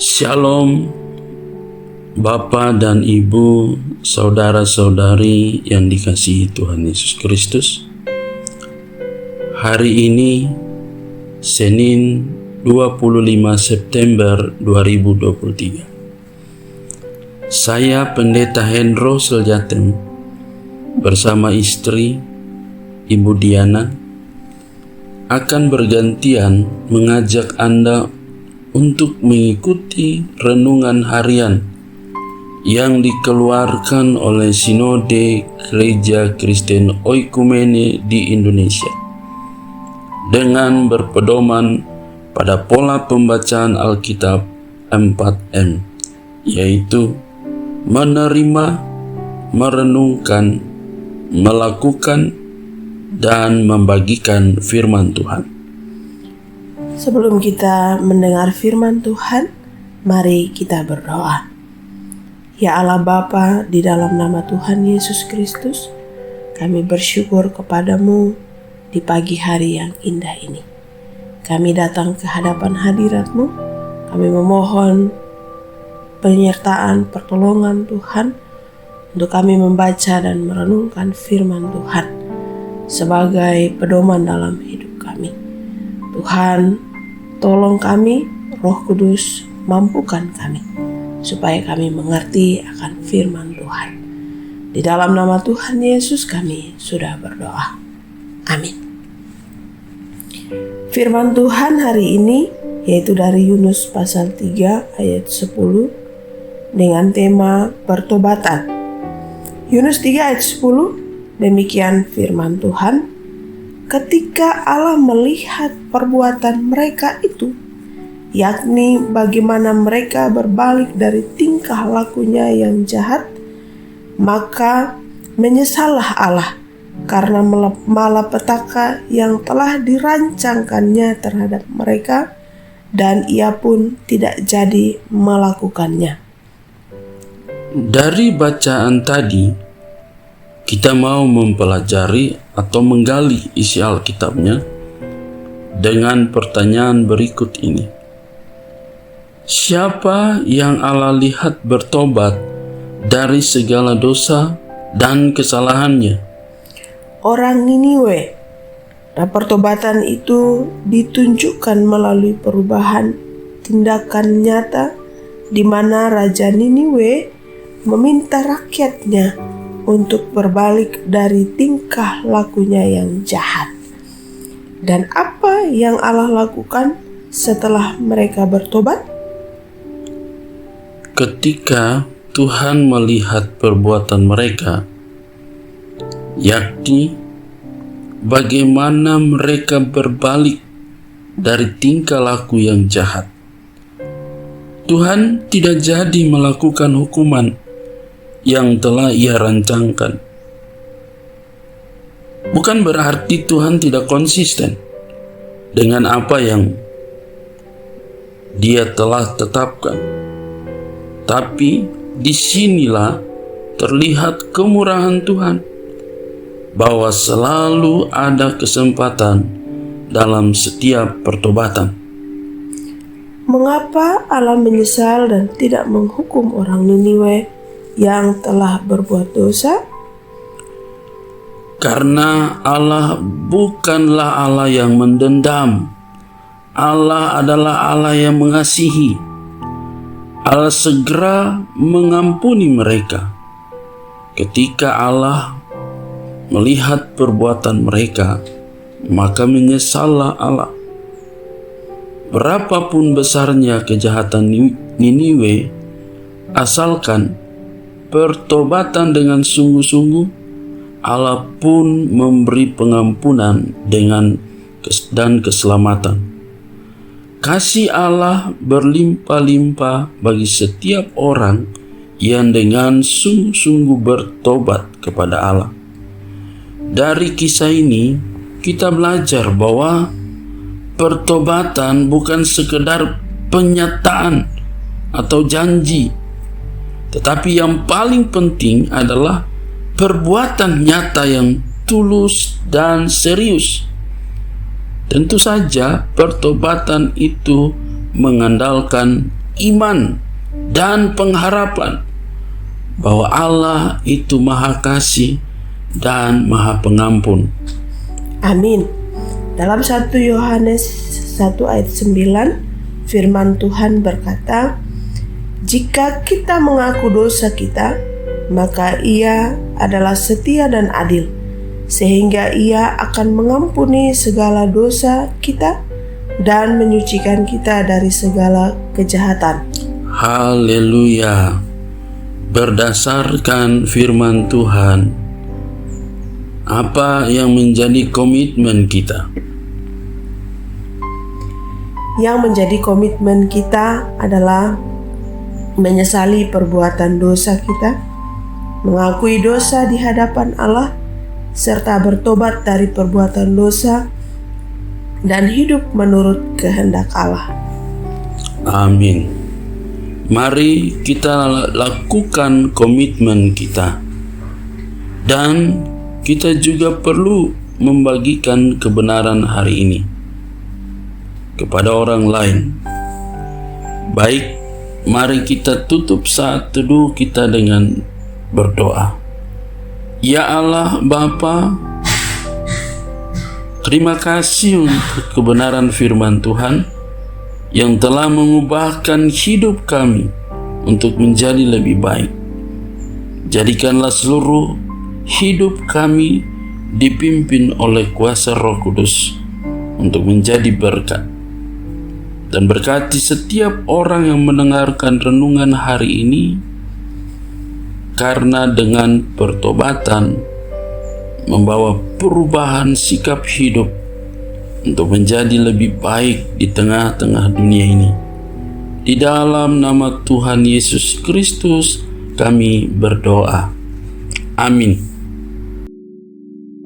Shalom Bapa dan Ibu, saudara-saudari yang dikasihi Tuhan Yesus Kristus. Hari ini Senin 25 September 2023. Saya Pendeta Hendro Seljateng bersama istri Ibu Diana akan bergantian mengajak Anda untuk mengikuti renungan harian yang dikeluarkan oleh Sinode Gereja Kristen Oikumene di Indonesia dengan berpedoman pada pola pembacaan Alkitab 4M, yaitu menerima, merenungkan, melakukan, dan membagikan firman Tuhan. Sebelum kita mendengar firman Tuhan, mari kita berdoa. Ya Allah Bapa, di dalam nama Tuhan Yesus Kristus, kami bersyukur kepadamu di pagi hari yang indah ini. Kami datang ke hadapan hadirat-Mu, kami memohon penyertaan, pertolongan Tuhan, untuk kami membaca dan merenungkan firman Tuhan sebagai pedoman dalam hidup kami. Tuhan, tolong kami, Roh Kudus, mampukan kami, supaya kami mengerti akan firman Tuhan. Di dalam nama Tuhan Yesus kami sudah berdoa. Amin. Firman Tuhan hari ini yaitu dari Yunus pasal 3 ayat 10 dengan tema pertobatan. Yunus 3 ayat 10, demikian firman Tuhan. Ketika Allah melihat perbuatan mereka itu, yakni bagaimana mereka berbalik dari tingkah lakunya yang jahat, maka menyesallah Allah karena malapetaka yang telah dirancangkannya terhadap mereka, dan ia pun tidak jadi melakukannya. Dari bacaan tadi, kita mau mempelajari atau menggali isi Alkitabnya dengan pertanyaan berikut ini. Siapa yang Allah lihat bertobat dari segala dosa dan kesalahannya? Orang Niniwe. Nah, pertobatan itu ditunjukkan melalui perubahan tindakan nyata di mana Raja Niniwe meminta rakyatnya untuk berbalik dari tingkah lakunya yang jahat. Dan apa yang Allah lakukan setelah mereka bertobat? Ketika Tuhan melihat perbuatan mereka, yakni bagaimana mereka berbalik dari tingkah laku yang jahat, Tuhan tidak jadi melakukan hukuman yang telah Ia rancangkan. Bukan berarti Tuhan tidak konsisten dengan apa yang Dia telah tetapkan, tapi disinilah terlihat kemurahan Tuhan, bahwa selalu ada kesempatan dalam setiap pertobatan. Mengapa Allah menyesal dan tidak menghukum orang Niniwe yang telah berbuat dosa? Karena Allah bukanlah Allah yang mendendam. Allah adalah Allah yang mengasihi. Allah segera mengampuni mereka. Ketika Allah melihat perbuatan mereka, maka menyesallah Allah. Berapapun besarnya kejahatan Niniwe, asalkan pertobatan dengan sungguh-sungguh, Allah pun memberi pengampunan dan keselamatan. Kasih Allah berlimpah-limpah bagi setiap orang yang dengan sungguh-sungguh bertobat kepada Allah. Dari kisah ini, kita belajar bahwa pertobatan bukan sekedar penyataan atau janji, tetapi yang paling penting adalah perbuatan nyata yang tulus dan serius. Tentu saja pertobatan itu mengandalkan iman dan pengharapan bahwa Allah itu Maha Kasih dan Maha Pengampun. Amin. Dalam 1 Yohanes 1 ayat 9, firman Tuhan berkata, "Jika kita mengaku dosa kita, maka Ia adalah setia dan adil, sehingga Ia akan mengampuni segala dosa kita dan menyucikan kita dari segala kejahatan." Haleluya. Berdasarkan firman Tuhan, apa yang menjadi komitmen kita? Yang menjadi komitmen kita adalah menyesali perbuatan dosa kita, mengakui dosa di hadapan Allah, serta bertobat dari perbuatan dosa dan hidup menurut kehendak Allah. Amin. Mari kita lakukan komitmen kita, dan kita juga perlu membagikan kebenaran hari ini kepada orang lain. Baik, mari kita tutup saat teduh kita dengan berdoa. Ya Allah Bapa, terima kasih untuk kebenaran firman Tuhan yang telah mengubahkan hidup kami untuk menjadi lebih baik. Jadikanlah seluruh hidup kami dipimpin oleh kuasa Roh Kudus untuk menjadi berkat. Dan berkati setiap orang yang mendengarkan renungan hari ini, karena dengan pertobatan membawa perubahan sikap hidup untuk menjadi lebih baik di tengah-tengah dunia ini. Di dalam nama Tuhan Yesus Kristus kami berdoa. Amin.